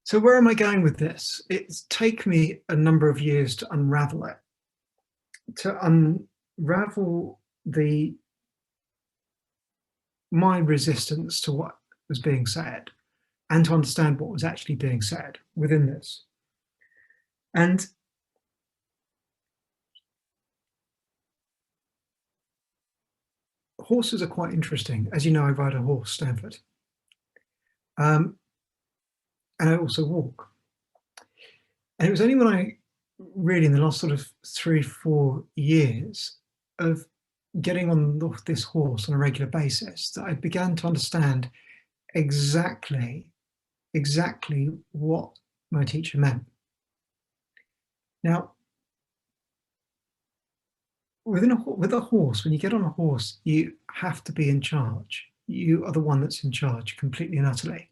So where am I going with this? It's taken me a number of years to unravel it, to unravel my resistance to what was being said, and to understand what was actually being said within this. And horses are quite interesting. As you know, I ride a horse, Stanford. And I also walk. And it was only when I really, in the last sort of 3-4 years of getting on this horse on a regular basis, that I began to understand exactly what my teacher meant. Now, with a horse, when you get on a horse, you have to be in charge. You are the one that's in charge completely and utterly.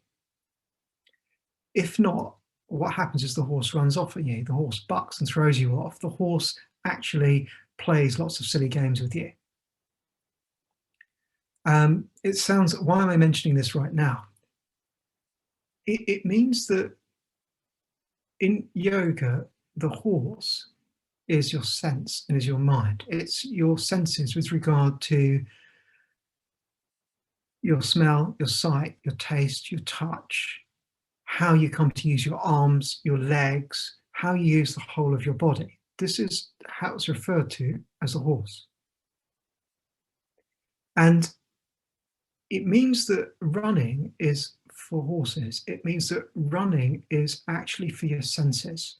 If not, what happens is the horse runs off at you. The horse bucks and throws you off. The horse actually plays lots of silly games with you. It sounds, why am I mentioning this right now? It means that in yoga, the horse is your sense and is your mind. It's your senses with regard to your smell, your sight, your taste, your touch, how you come to use your arms, your legs, how you use the whole of your body. This is how it's referred to as a horse. And it means that running is for horses. It means that running is actually for your senses.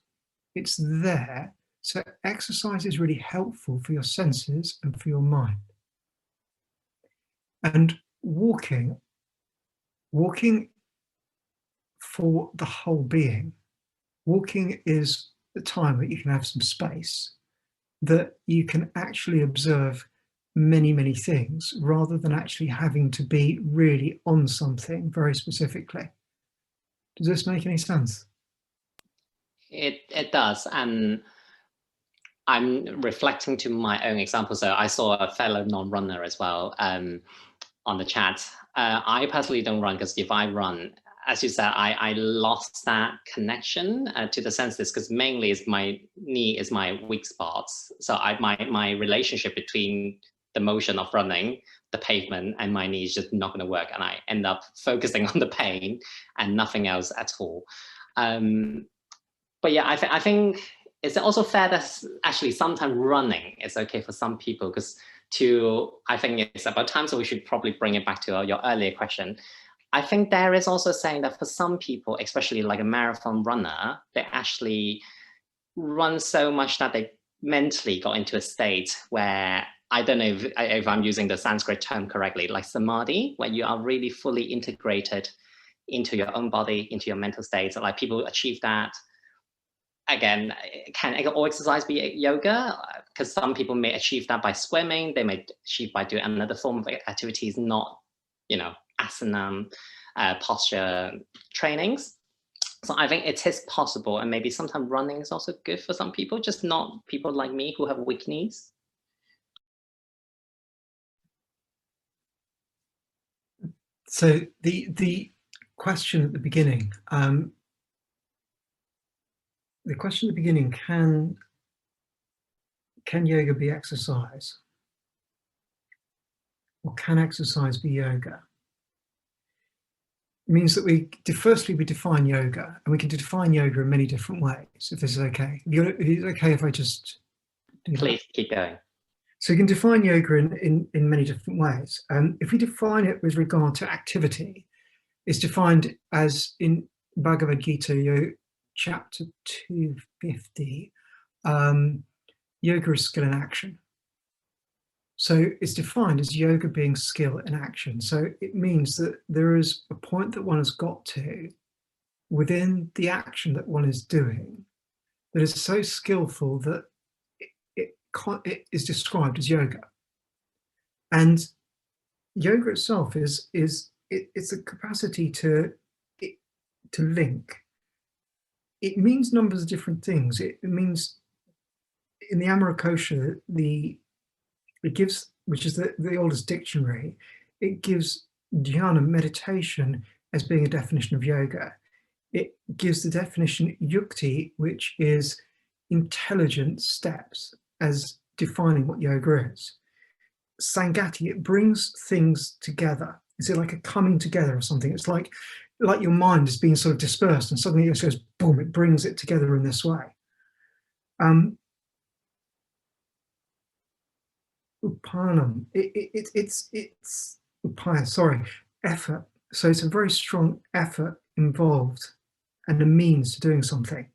It's there. So exercise is really helpful for your senses and for your mind. And walking for the whole being. Walking is the time that you can have some space, that you can actually observe many, many things rather than actually having to be really on something very specifically. Does this make any sense? It does. And I'm reflecting to my own example. So I saw a fellow non-runner as well on the chat. I personally don't run because if I run, as you said, I lost that connection to the senses because mainly is my knee is my weak spots. So my relationship between the motion of running, the pavement, and my knee is just not going to work, and I end up focusing on the pain and nothing else at all. But yeah, I think it's also fair that actually sometimes running is okay for some people because I think it's about time, so we should probably bring it back to your earlier question. I think there is also saying that for some people, especially like a marathon runner, they actually run so much that they mentally got into a state where, I don't know if I'm using the Sanskrit term correctly, like samadhi, where you are really fully integrated into your own body, into your mental states. Like people achieve that. Again, can all exercise be yoga? Because some people may achieve that by swimming. They may achieve by doing another form of activities, not, asana, posture trainings. So I think it is possible, and maybe sometimes running is also good for some people, just not people like me who have weak knees. So the question at the beginning, can yoga be exercise? Or can exercise be yoga? It means that we define yoga, and we can define yoga in many different ways, if this is okay. If it's okay if I just do that. Please keep going. So you can define yoga in many different ways. If we define it with regard to activity, it's defined as in Bhagavad Gita, chapter 250, yoga is skill in action. So it's defined as yoga being skill in action. So it means that there is a point that one has got to within the action that one is doing that is so skillful that it is described as yoga. And yoga itself it's a capacity to link. It means numbers of different things. It means in the Amarikosha, it gives which is the oldest dictionary, it gives dhyana, meditation, as being a definition of yoga. It gives the definition yukti, which is intelligent steps, as defining what yoga is. Sangati, it brings things together. Is it like a coming together or something? It's like your mind is being sort of dispersed and suddenly it just goes boom, it brings it together in this way. Upanam, it's upaya, sorry, effort. So it's a very strong effort involved and a means to doing something.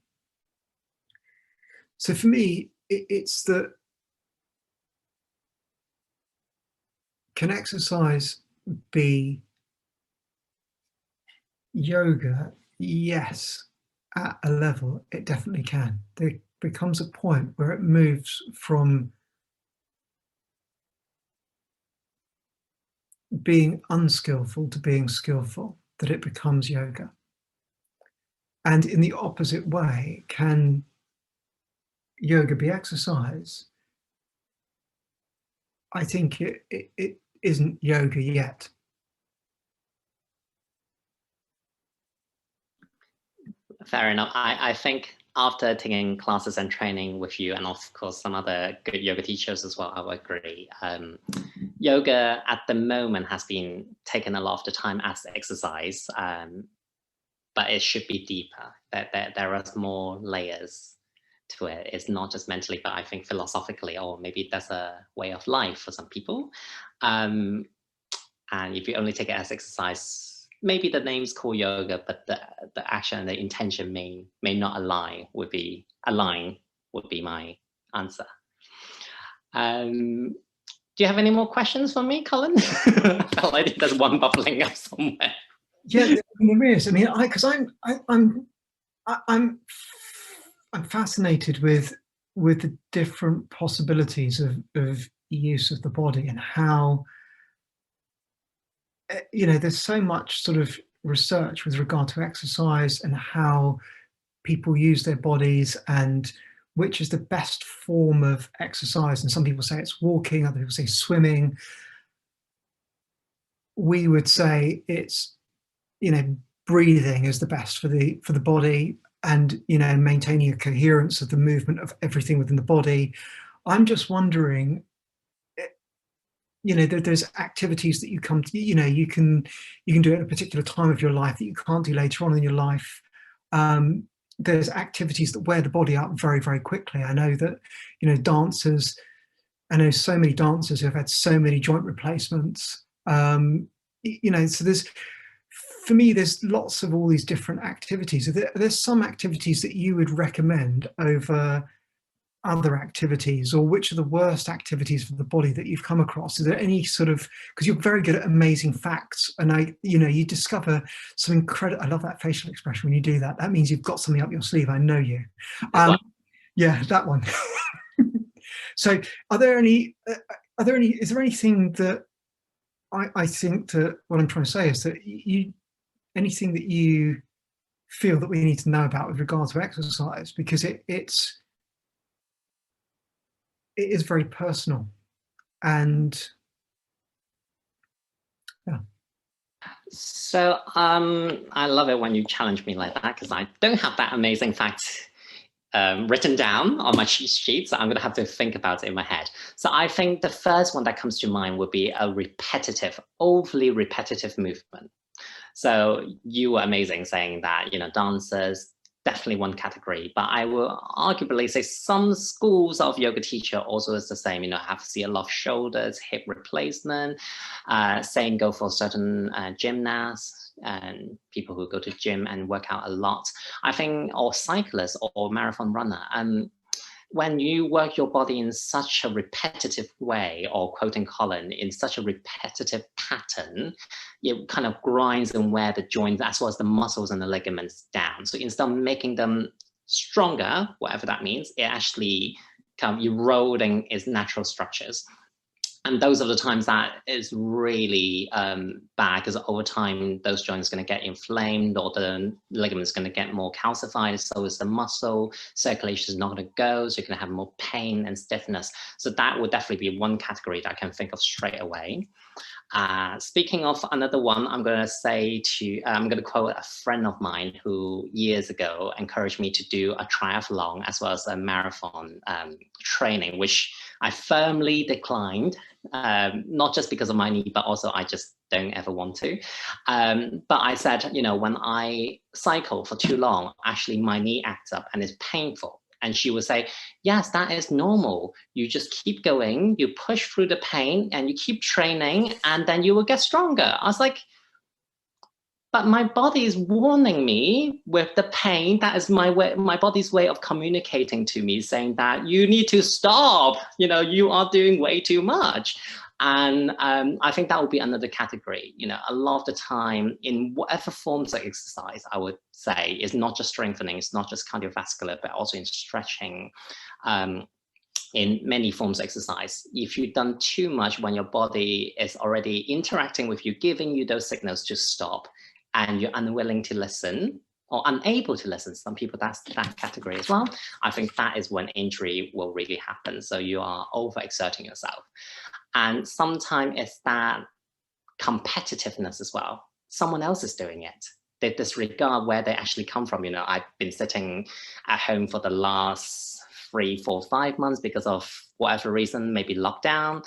So for me, it's that, can exercise be yoga? Yes, at a level, it definitely can. There becomes a point where it moves from being unskillful to being skillful, that it becomes yoga. And in the opposite way, can yoga be exercise? I think it isn't yoga yet. Fair enough. I think after taking classes and training with you, and of course some other good yoga teachers as well, I would agree. Yoga at the moment has been taken a lot of the time as exercise, but it should be deeper. There are more layers to it. It's not just mentally, but I think philosophically, or maybe that's a way of life for some people. And if you only take it as exercise, maybe the name's called yoga, but the action and the intention may not align. Would be my answer. Do you have any more questions for me, Colin? I felt like there's one bubbling up somewhere. Yeah, there is. I mean, because I'm fascinated with the different possibilities of use of the body and how, you know, there's so much sort of research with regard to exercise and how people use their bodies and which is the best form of exercise. And some people say it's walking, other people say swimming. We would say it's, you know, breathing is the best for the body, and, you know, maintaining a coherence of the movement of everything within the body. I'm just wondering, you know, there's activities that you come to, you know, you can do at a particular time of your life that you can't do later on in your life. There's activities that wear the body out very, very quickly. I know that, you know, dancers, I know so many dancers who have had so many joint replacements. You know, so for me, there's lots of all these different activities. There's some activities that you would recommend over other activities, or which are the worst activities for the body that you've come across? Is there any sort of, because you're very good at amazing facts, and you know, you discover some incredible, I love that facial expression when you do that. That means you've got something up your sleeve. I know you. Yeah, that one. So is there anything that I think that what I'm trying to say is that anything that you feel that we need to know about with regard to exercise, because it is very personal, and yeah. So I love it when you challenge me like that, because I don't have that amazing fact written down on my cheat sheet, so I'm going to have to think about it in my head. So I think the first one that comes to mind would be a repetitive, overly repetitive movement. So you were amazing saying that, you know, dancers, definitely one category, but I will arguably say some schools of yoga teacher also is the same, you know, have to see a lot of shoulders, hip replacement, saying go for certain gymnasts and people who go to gym and work out a lot. I think, or cyclists or marathon runner, when you work your body in such a repetitive way, or quoting Colin, in such a repetitive pattern, it kind of grinds and wear the joints as well as the muscles and the ligaments down. So instead of making them stronger, whatever that means, it actually kind of eroding its natural structures. And those are the times that is really bad, because over time, those joints are going to get inflamed, or the ligament is going to get more calcified. So is the muscle. Circulation is not going to go. So you're going to have more pain and stiffness. So that would definitely be one category that I can think of straight away. Speaking of another one, I'm going to quote a friend of mine who years ago encouraged me to do a triathlon as well as a marathon training, which I firmly declined, not just because of my knee, but also I just don't ever want to. But I said, when I cycle for too long, actually my knee acts up and it's painful. And she would say, yes, that is normal. You just keep going, you push through the pain and you keep training, and then you will get stronger. I was like, but my body is warning me with the pain. That is my body's way of communicating to me, saying that you need to stop. You are doing way too much. And I think that would be another category. A lot of the time, in whatever forms of exercise, I would say, is not just strengthening, it's not just cardiovascular, but also in stretching, in many forms of exercise. If you've done too much when your body is already interacting with you, giving you those signals to stop, and you're unwilling to listen or unable to listen, some people, that's that category as well. I think that is when injury will really happen. So you are overexerting yourself. And sometimes it's that competitiveness as well. Someone else is doing it. They disregard where they actually come from. I've been sitting at home for the last 3, 4, 5 months because of whatever reason, maybe lockdown.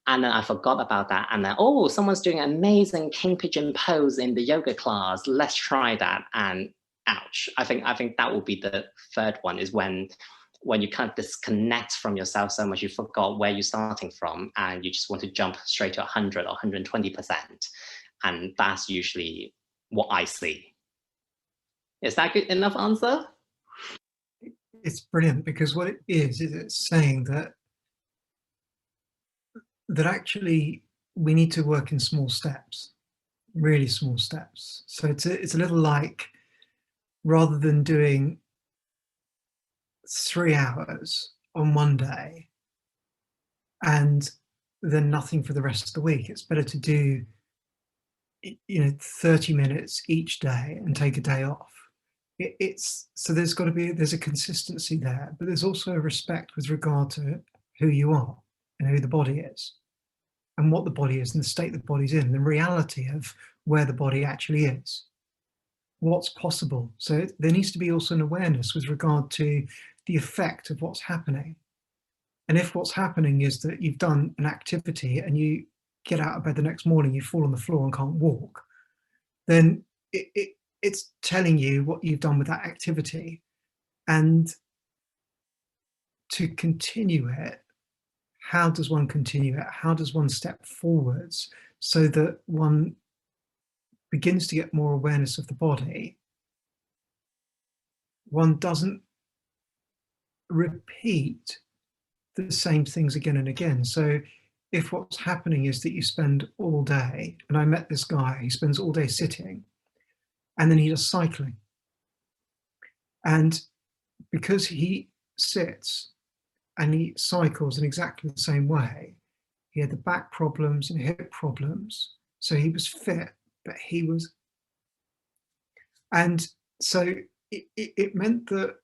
And then I forgot about that. And then, oh, someone's doing an amazing king pigeon pose in the yoga class. Let's try that. And ouch. I think that will be the third one, is when you kind of disconnect from yourself so much, you forgot where you're starting from, and you just want to jump straight to 100 or 120%. And that's usually what I see. Is that good enough answer? It's brilliant, because what it is it's saying that actually we need to work in small steps, really small steps. So it's a little like, rather than doing 3 hours on one day and then nothing for the rest of the week, it's better to do 30 minutes each day and take a day off. So there's a consistency there, but there's also a respect with regard to who you are and who the body is, and what the body is, and the state the body's in, the reality of where the body actually is, what's possible. So there needs to be also an awareness with regard to the effect of what's happening. And if what's happening is that you've done an activity and you get out of bed the next morning, you fall on the floor and can't walk, then it's telling you what you've done with that activity. And to continue it, how does one continue it? How does one step forwards so that one begins to get more awareness of the body? One doesn't repeat the same things again and again. So if what's happening is that you spend all day, and I met this guy, he spends all day sitting, and then he does cycling. And because he sits and he cycles in exactly the same way, he had the back problems and hip problems. So he was fit, but and so it meant that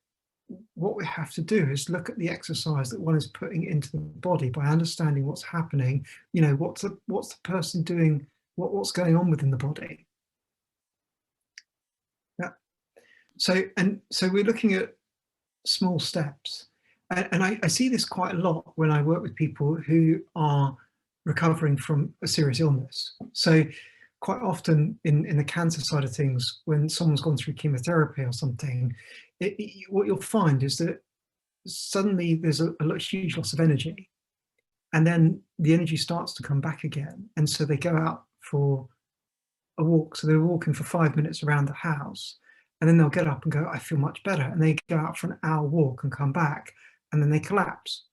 what we have to do is look at the exercise that one is putting into the body by understanding what's happening. What's the person doing, what's going on within the body. Yeah. So we're looking at small steps. And I see this quite a lot when I work with people who are recovering from a serious illness. So quite often in the cancer side of things, when someone's gone through chemotherapy or something, what you'll find is that suddenly there's a huge loss of energy, and then the energy starts to come back again. And so they go out for a walk. So they're walking for 5 minutes around the house, and then they'll get up and go, I feel much better. And they go out for an hour walk and come back, and then they collapse.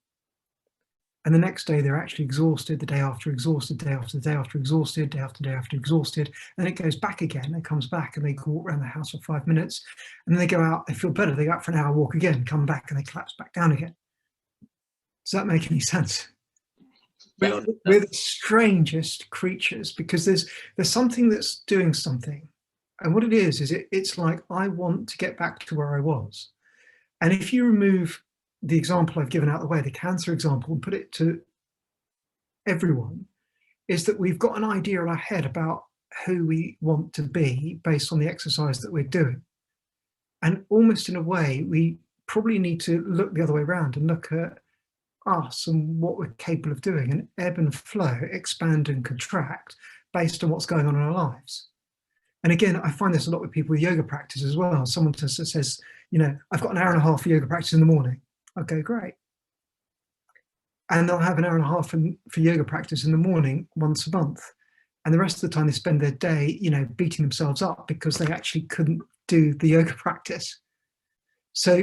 And the next day they're actually exhausted, the day after exhausted, day after the day after exhausted, day after day after exhausted. And it goes back again, it comes back, and they walk around the house for 5 minutes, and then they go out, they feel better, they go out for an hour walk again, come back, and they collapse back down again. Does that make any sense? we're the strangest creatures, because there's something that's doing something, and what it is it's like, I want to get back to where I was. And if you remove the example I've given out of the way, the cancer example, and put it to everyone, is that we've got an idea in our head about who we want to be based on the exercise that we're doing. And almost in a way, we probably need to look the other way around and look at us and what we're capable of doing, and ebb and flow, expand and contract based on what's going on in our lives. And again, I find this a lot with people with yoga practice as well. Someone says, you know, I've got an hour and a half for yoga practice in the morning. Okay, great. And they'll have an hour and a half for yoga practice in the morning once a month. And the rest of the time they spend their day, you know, beating themselves up because they actually couldn't do the yoga practice. So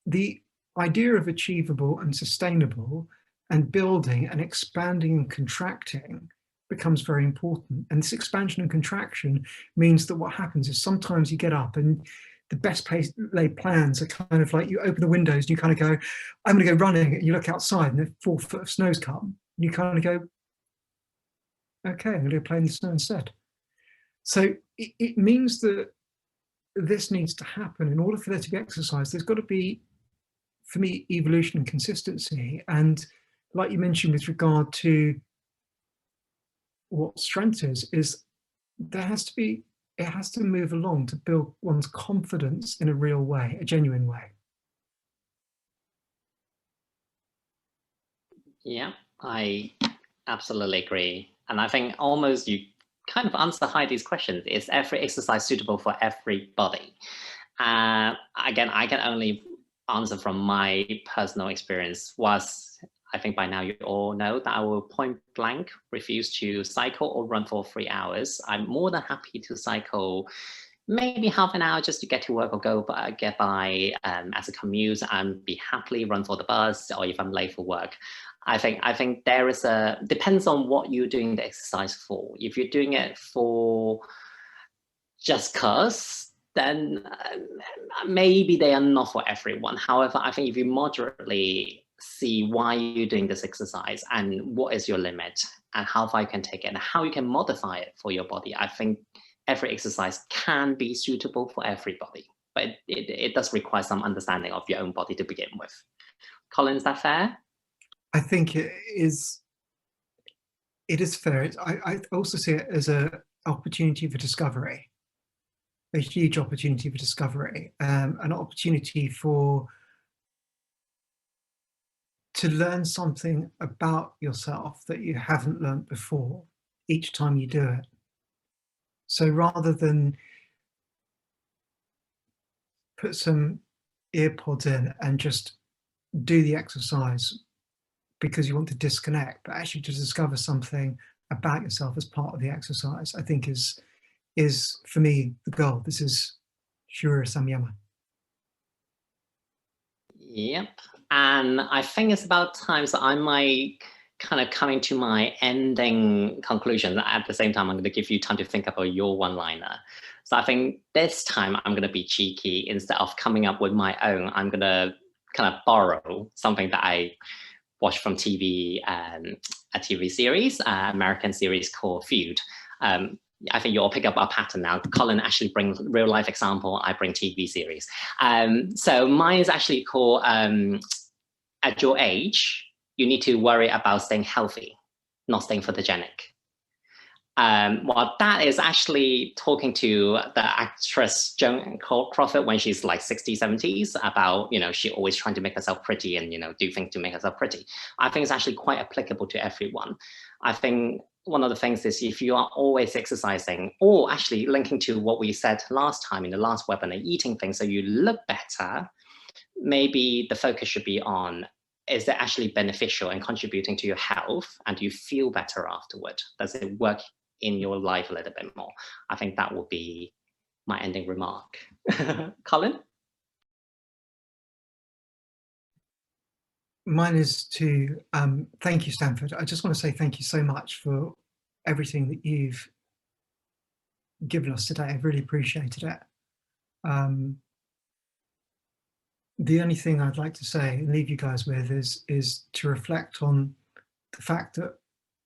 the idea of achievable and sustainable and building and expanding and contracting becomes very important. And this expansion and contraction means that what happens is sometimes you get up and the best laid plans are kind of like, you open the windows and you kind of go, I'm going to go running, and you look outside and 4 foot of snow's come, and you kind of go, okay, I'm going to go play in the snow instead. So it means that this needs to happen. In order for there to be exercise, there's got to be, for me, evolution and consistency. And like you mentioned with regard to what strength is there has to be, it has to move along to build one's confidence in a real way, a genuine way. Yeah, I absolutely agree. And I think almost you kind of answer Heidi's question. Is every exercise suitable for everybody? Again, I can only answer from my personal experience. Was, I think by now you all know that I will point blank refuse to cycle or run for 3 hours. I'm more than happy to cycle maybe half an hour just to get to work or get by as a commute, and be happily run for the bus, or if I'm late for work. I think there is depends on what you're doing the exercise for. If you're doing it for just cause, then maybe they are not for everyone. However, I think if you moderately see why you're doing this exercise and what is your limit and how far you can take it and how you can modify it for your body, I think every exercise can be suitable for everybody, but it does require some understanding of your own body to begin with. Colin, is that fair? I think it is fair. I also see it as an opportunity for discovery, a huge opportunity for discovery, an opportunity to learn something about yourself that you haven't learned before each time you do it. So rather than put some earpods in and just do the exercise because you want to disconnect, but actually to discover something about yourself as part of the exercise, I think is for me the goal. This is Shura Samyama. Yep. And I think it's about time, so I might kind of coming to my ending conclusion. At the same time, I'm going to give you time to think about your one-liner. So I think this time I'm going to be cheeky. Instead of coming up with my own, I'm going to kind of borrow something that I watched from TV, a TV series, American series called Feud. I think you all pick up our pattern now. Colin actually brings real life example, I bring TV series. So mine is actually called At Your Age, You Need to Worry About Staying Healthy, Not Staying Photogenic. Well, that is actually talking to the actress Joan Crawford when she's like 60s, 70s about, you know, she always trying to make herself pretty and, you know, do things to make herself pretty. I think it's actually quite applicable to everyone. I think one of the things is if you are always exercising, or actually linking to what we said last time in the last webinar, eating things so you look better, maybe the focus should be on, is it actually beneficial and contributing to your health, and do you feel better afterward? Does it work in your life a little bit more? I think that would be my ending remark. Colin? Mine is to thank you, Stanford. I just want to say thank you so much for everything that you've given us today. I've really appreciated it. The only thing I'd like to say and leave you guys with is to reflect on the fact that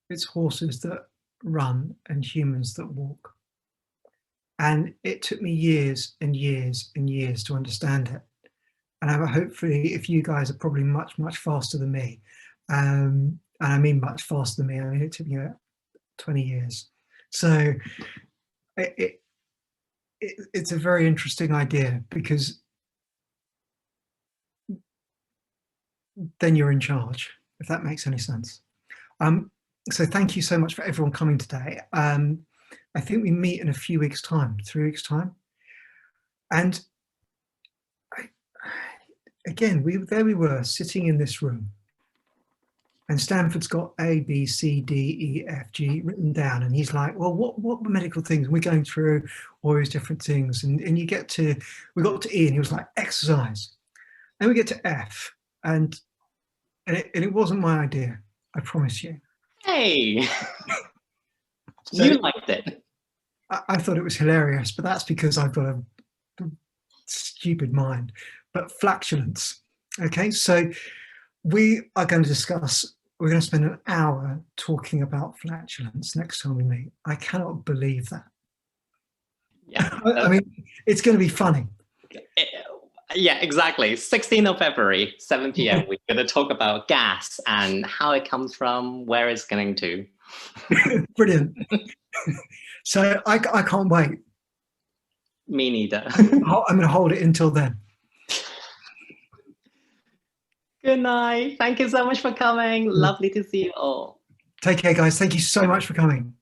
it's horses that run and humans that walk. And it took me years and years and years to understand it. And hopefully, if you guys are probably much, much faster than me, and I mean much faster than me, I mean, it took me 20 years. So it's a very interesting idea, because then you're in charge, if that makes any sense. So thank you so much for everyone coming today. I think we meet in a few weeks' time, 3 weeks' time. And again, there we were sitting in this room, and Stanford's got A, B, C, D, E, F, G written down. And he's like, well, what medical things? And we're going through all these different things. And we got to E, and he was like, exercise. Then we get to F, and it wasn't my idea, I promise you. Hey, So you liked it. I thought it was hilarious, but that's because I've got a stupid mind. But flatulence. Okay, so we're going to spend an hour talking about flatulence next time we meet. I cannot believe that. Yeah. I mean, it's going to be funny. Yeah, exactly. 16th of February, 7 p.m. We're going to talk about gas and how it comes from, where it's going to. Brilliant. So I can't wait. Me neither. I'm going to hold it until then. Good night. Thank you so much for coming. Lovely to see you all. Take care, guys. Thank you so much for coming.